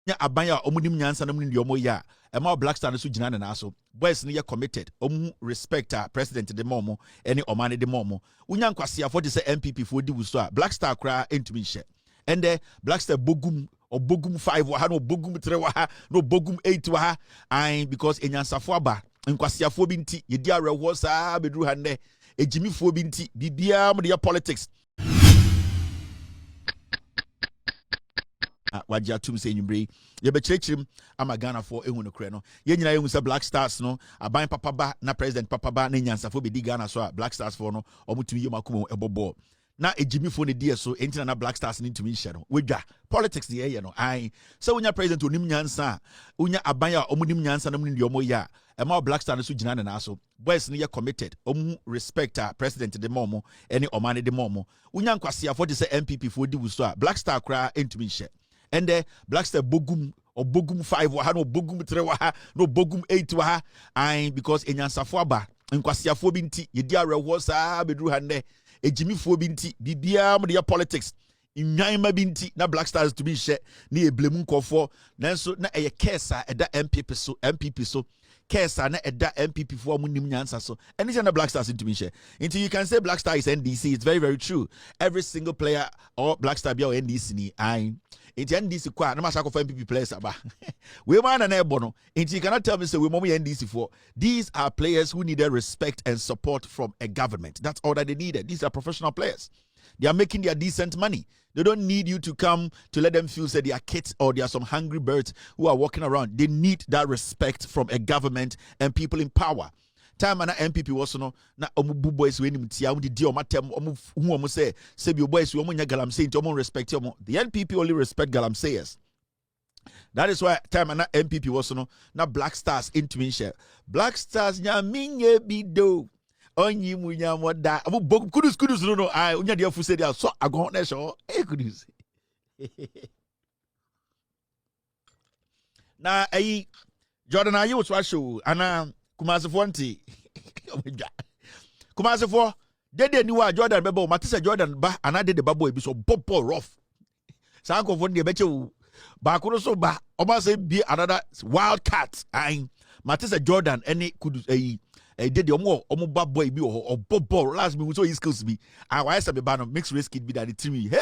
nya abanya omunim nyansa namu ndi omo ya ema Blackstars no so gina na so boys no ye committed omu respect president de momo ene omane de momo unya nkwase afo de se MPP fo di wuso a Blackstars kra entumi nhye ende Blackstars bogum 5 wa ha no bogum 3 wa ha no bogum 8 wa ha an because enyansafo aba nkwase afo bi nti ye di arewo saa bedru ha ne ejimifo bi nti bibia mo de politics wajia tum se nyumbre ye be chirechim ama Ghana for ehunu kre no ye nyina ehunu se Blackstars no aban papa ba na president papa ba na nyansafo be di Ghana so Blackstars for no omutumi ye makumo ebobo na ejimifo ne die so entina na Blackstars ni ntumi nhye no wedwa politics de ye no ai so unya president onim nyansa unya aban a omunim nyansa na mun ndi omo ya ema Blackstars so gina na so boys no ye committed omu respect president de momo ene omane de momo unya nkwase afo de se MPP fo di wuso a Blackstars kra entumi nhye ende Blackstars bogum 5 wa ha no bogum 3 wa ha no bogum 8 wa ha an because enyansafo aba nkwasiafo bi nti ye di arewo saa bedru ha ne ejimifo bi nti bibia mo de politics nwanma bi nti na Blackstars to be hye na eblemu nkofo nanso na eye kesa eda MPP so kesa na eda MPP fo mo nim nyansa so any na Blackstars to be hye until you can say Blackstars is NDC. It's very very true. Every single player or Blackstars be or NDC ni ai into NDC kwa na masako for MPP players aba we man na ebo no into you cannot tell me say we mom NDC for. These are players who needed respect and support from a government. That's all that they needed. These are professional players. They are making their decent money. They don't need you to come to let them feel say they are kids or they are some hungry birds who are walking around. They need that respect from a government and people in power. Time na MPP was no na omu boys we nim tia omu di omatem omu hu omu say bi boys we omu nya galamsey nti omu respect omu. The NPP only respect galamseyers. That is why time na MPP was no na Blackstars into share. Blackstars nya minye bido onyi mu nya moda omu bogu kudus no ai unya dia fu say dia so agon na show kudus na ai Jordan Ayew was show ana Kumasefo nti Kumasefo Dede ni wa Jordan bebo matise Jordan ba ana Dede babo ebi so bobo rough sankofo ne beche ba kono so ba oba say be another wildcat ai matise Jordan any Kudus Dede omo babo ebi o bobo last me so his skills be and why say be ba no mixed race kid be that the team hey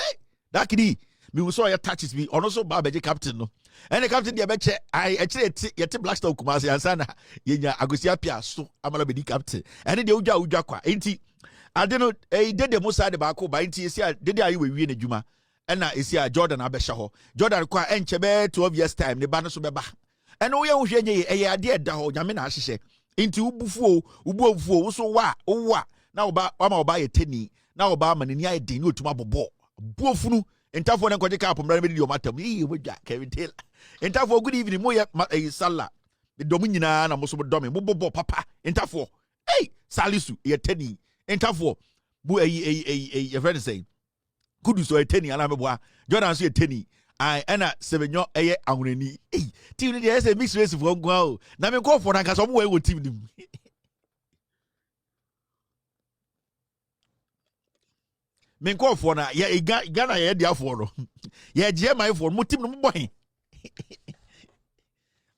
that kid me so ya touches me ono so ba beje captain no and the captain dey beche I actually yet Blackstars Kumasi ansa na yenya agosia pia so amala be di captain and dey udwa kwa enti ade no Dede mo side ba ko ba enti esi Dede ayi we wie na djuma na esi Jordan abehye ho Jordan kwa enche be 12 years time ne ba no so be ba and wo ye wo hwe nye eye ade eda ho nyame na ahyehye enti ubufuo wo so wa na oba ama ye teni na oba amanani aye den otuma bobo buofunu Entafo na kwaje ka pomra me di o matam yi wodwa Kevin Taylor entafo good evening mo ye sala de dom nyina na mo so dom mo bobo papa entafo hey salisu ye tani entafo bu ye friend say Kudus so ye tani ala me boa Jordan so ye tani ai na sebenyo eye ahunani hey team dey say mix race for ngwa o na me call for na ka so mo we team nim men call for na ya Ghana ya dia for no ya je my for mo team no mo boy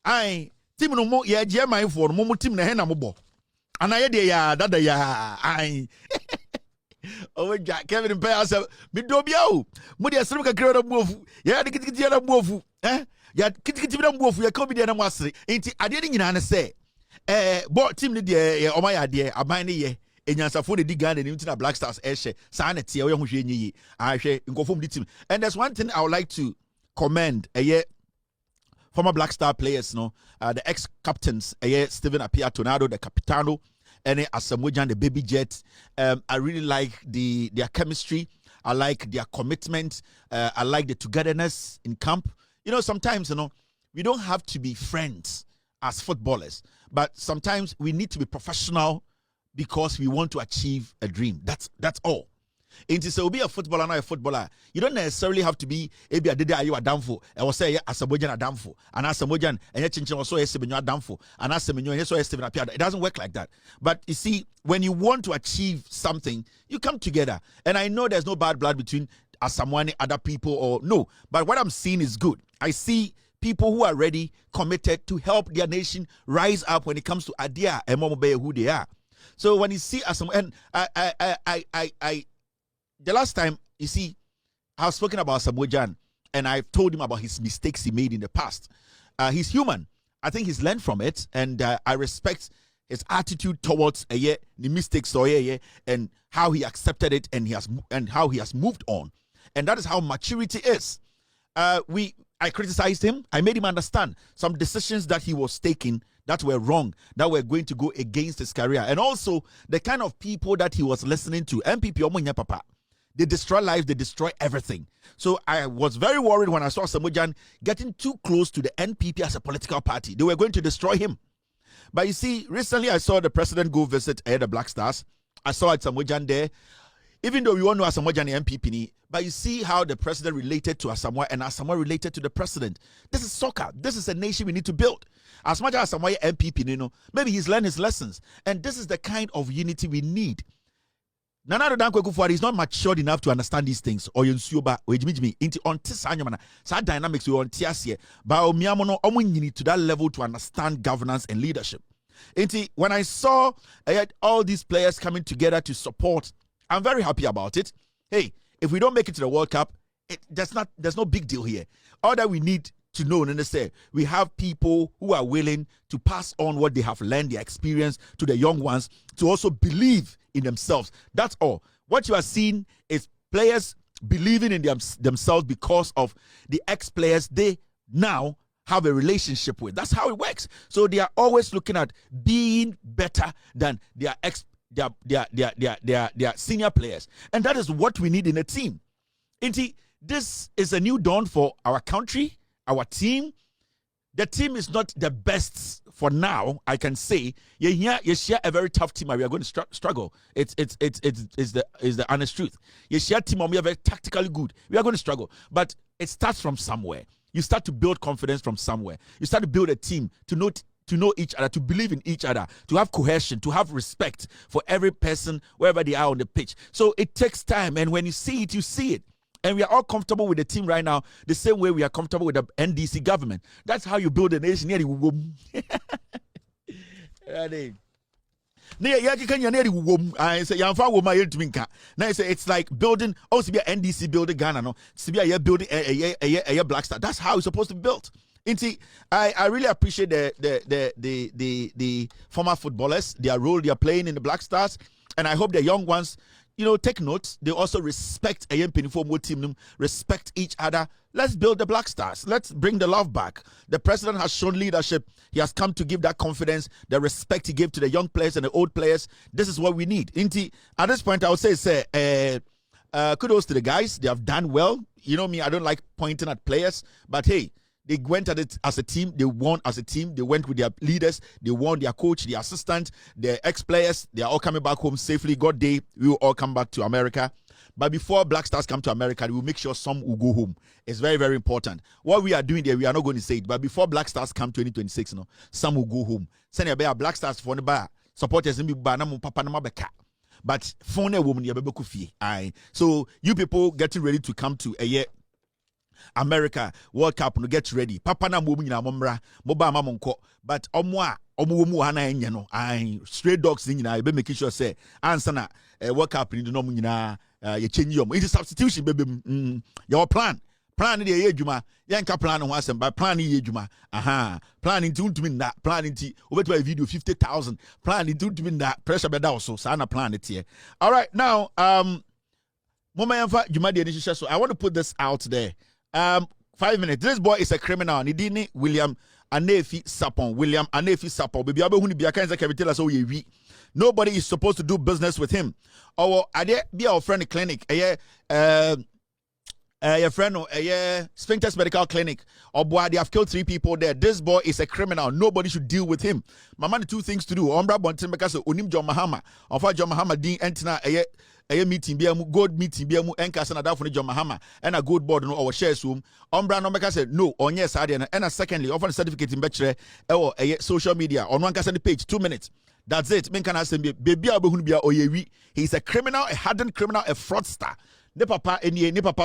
ai team no mo ya je my for no mo team na he na mo bo ana ya de ya dada ya ai o ja Kevin pay us me do bia o mo de asem kakra na muofu ya de kitikiti na muofu ya kitikiti na muofu ya ko bi de na mo asere enti ade ni nyina ne se bo team ni de o ma ya de aban ni ye enyansafo de di Ghana ni ntina Blackstars ehye saa na tie wo ye ho hwe nyi ahwe nkofom di team. And there's one thing I would like to commend former Blackstar players no the ex-captains Stephen Appiah Tornado the Capitano and Asamoah the Baby Jet. I really like their chemistry. I like their commitment. I like the togetherness in camp. You know, sometimes we don't have to be friends as footballers, but sometimes we need to be professional because we want to achieve a dream. That's all. It is be a footballer, not a footballer. You don't necessarily have to be a Dede Ayew Adamfo. I was say Asamoah Adamfo, and Asamoah and Chinchin also Sebenyo Adamfo, and Asamoah and so Stephen Appiah. It doesn't work like that. But you see, when you want to achieve something, you come together. And I know there's no bad blood between Asamoah and other people, or no. But what I'm seeing is good. I see people who are ready, committed to help their nation rise up when it comes to idea and who they are. So when you see Asamoah, and the last time, you see, I was speaking about Asamoah, and I've told him about his mistakes he made in the past. He's human. I think he's learned from it, and I respect his attitude towards the mistakes and how he accepted it, and how he has moved on. And that is how maturity is. I criticized him. I made him understand some decisions that he was taking that were wrong, that were going to go against his career, and also the kind of people that he was listening to. MPP papa. They destroy lives, they destroy everything. So I was very worried when I saw Asamoah getting too close to the NPP as a political party. They were going to destroy him. But you see, recently I saw the president go visit the Blackstars. I saw Asamoah there. Even though we all know Asamoah and MPP, but you see how the president related to Asamoah and Asamoah related to the president. This is soccer. This is a nation we need to build. As much as Asamoah MPP, maybe he's learned his lessons. And this is the kind of unity we need. Nana Dankwa Kufuor is not matured enough to understand these things. Or Yunsuba, or Jimmy, into on Tisanyamana. So dynamics we on Tiasie. But Omiamono Omunini to that level to understand governance and leadership. When I saw all these players coming together to support, I'm very happy about it. Hey, if we don't make it to the World Cup, there's no big deal here. All that we need to know, and say we have people who are willing to pass on what they have learned, their experience to the young ones, to also believe in themselves. That's all. What you are seeing is players believing in themselves because of the ex-players they now have a relationship with. That's how it works. So they are always looking at being better than their senior players. And that is what we need in a team. This is a new dawn for our country, our team. The team is not the best for now, I can say. You share a very tough team, and we are going to struggle. It's the honest truth. You share a team, and we are very tactically good. We are going to struggle. But it starts from somewhere. You start to build confidence from somewhere. You start to build a team to know each other, to believe in each other, to have cohesion, to have respect for every person wherever they are on the pitch. So it takes time, and when you see it, you see it. And we are all comfortable with the team right now, the same way we are comfortable with the NDC government. That's how you build a nation. It's like building, also be an NDC building Ghana, no? To be a building a Blackstar. That's how it's supposed to be built. I really appreciate the former footballers, their role they are playing in the Blackstars, and I hope the young ones, take notes. They also respect a young team, respect each other. Let's build the Blackstars. Let's bring the love back. The president has shown leadership. He has come to give that confidence, the respect he gave to the young players and the old players. This is what we need. At this point, I would say, kudos to the guys. They have done well. You know me, I don't like pointing at players, but hey, they went at it as a team. They won as a team. They went with their leaders. They won their coach, their assistant, their ex-players. They are all coming back home safely. God day, we will all come back to America. But before Black Stars come to America, we will make sure some will go home. It's very, very important. What we are doing there, we are not going to say it. But before Black Stars come 2026, some will go home. Send your bear Black Stars for the bar. Supporters in Papa. But phone a woman, so you people getting ready to come to a year America World Cup, no, get ready. Papa na mo nyina momra, mo ba mamonko. But omo hana enya no. Stray dogs ni nyina be make sure say answer na World Cup ni no mo nyina ye change yom. It is substitution baby. Your plan ni dey adwuma. Yanka plan ho asem, but plan ni adwuma. Plan into ntumi na, plan into obeto video 50,000. Plan into ntumi na, pressure be da so. Sa na plan it here. All right, now Mama Yamfa Jumadi Anisha, so I want to put this out there. 5 minutes. This boy is a criminal. Nidini William Anefi Sapon. William Anefi Sapon. Baby abe huni biaka nza kabitela so ye wi. Nobody is supposed to do business with him. Or ade be our friend clinic. Your friend Sphincters Medical Clinic. Or boy, they have killed 3 people there. This boy is a criminal. Nobody should deal with him. Mama, 2 things to do. Ombra bontin because onim John Mahama. Ofa John Mahama din entina a meeting be a gold meeting be a enka sana da for John Mahama and a good board no or shares room. Ombra no make said no on yes and secondly offer certificate in bachelor or a social media on one person page 2 minutes. That's it. Men can ask baby abehunbia oyewi. He's a criminal, a hardened criminal, a fraudster. Ne papa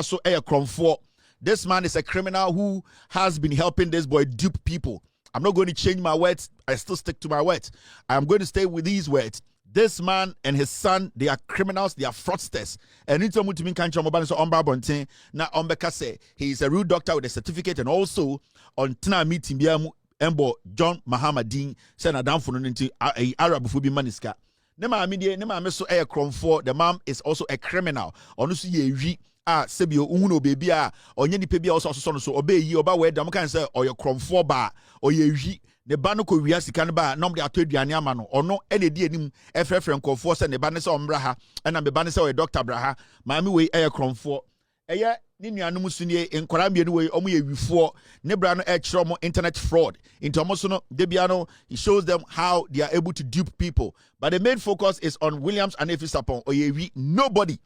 so a cromfo. This man is a criminal who has been helping this boy dupe people. I'm not going to change my words. I still stick to my words. I'm going to stay with these words. This man and his son, they are criminals, they are fraudsters. And it's to me country so Ombra Bontin, na Ombeka say he is a real doctor with a certificate, and also on Tina meeting Embo John Mohammed send a down for into a Arab Fubi Maniska. Nema media, Nema so a crime for the mom is also a criminal. Onusu ye sebio uno baby or any baby also so obey you about where Dam can say or your crime for bar or ye. The banoko wiasi kan ba nom de ato aduane ama no ono ene di anim efrefre nkofo se ne ba ne se omra ha na me ba ne se o doctor braha maami we eye kromfo eye ni nuanum sunie nkora mbienu we omo ye wifo ne bra no e kire omo internet fraud into omo so no de bia no he shows them how they are able to dupe people, but the main focus is on Williams and Efisapon or ye nobody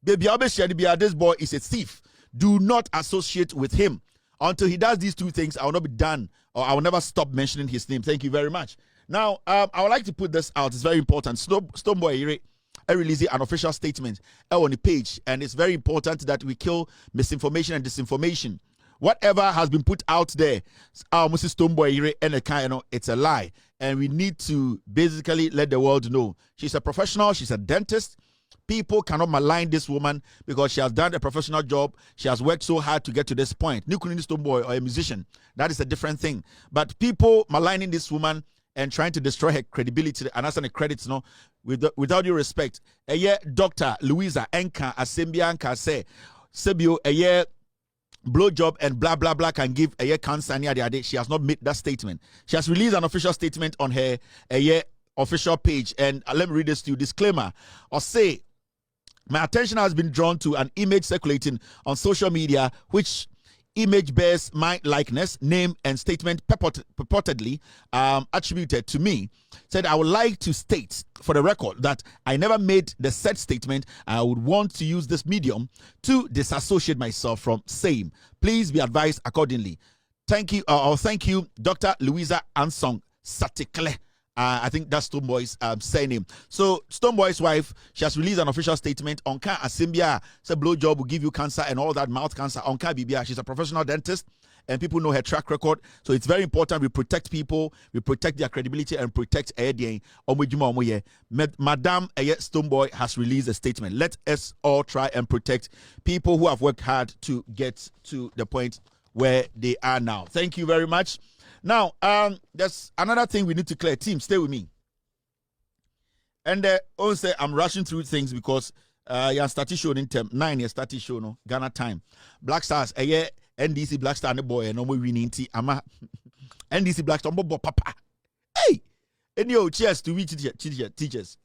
baby obeshia bia this boy is a thief. Do not associate with him. Until he does these two things, I will not be done, or I will never stop mentioning his name. Thank you very much. Now, I would like to put this out. It's very important. Stoneboy released an official statement on the page, and it's very important that we kill misinformation and disinformation. Whatever has been put out there, Mrs. Stoneboy and it's a lie, and we need to basically let the world know. She's a professional. She's a dentist. People cannot malign this woman because she has done a professional job. She has worked so hard to get to this point. Nukunin Stoneboy or a musician, that is a different thing. But people maligning this woman and trying to destroy her credibility and asking the credits, no, without due respect. A year, Dr. Louisa Enka Asembianka say, Sebio, a year blowjob and blah blah blah can give a year cancer near the other. She has not made that statement. She has released an official statement on her a year official page, and let me read this to you. Disclaimer or say, my attention has been drawn to an image circulating on social media, which image bears my likeness, name, and statement purportedly attributed to me. Said, I would like to state for the record that I never made the said statement. I would want to use this medium to disassociate myself from same. Please be advised accordingly. Thank you, thank you, Dr. Louisa Ansong Satikle. I think that's Stoneboy's surname. So Stoneboy's wife, she has released an official statement on Ka Asimbia. Say blowjob will give you cancer and all that, mouth cancer. On Ka Bibia, she's a professional dentist, and people know her track record. So it's very important we protect people, we protect their credibility, and protect Madam Stoneboy has released a statement. Let us all try and protect people who have worked hard to get to the point where they are now. Thank you very much. Now, there's another thing we need to clear. Team, stay with me. And also, I'm rushing through things because you're starting show in term 9 years starting show no Ghana time. Blackstars, a year NDC Blackstar and the boy and no more winning tea. Ama NDC Blackstar, papa. Hey, and yo, cheers to we teachers.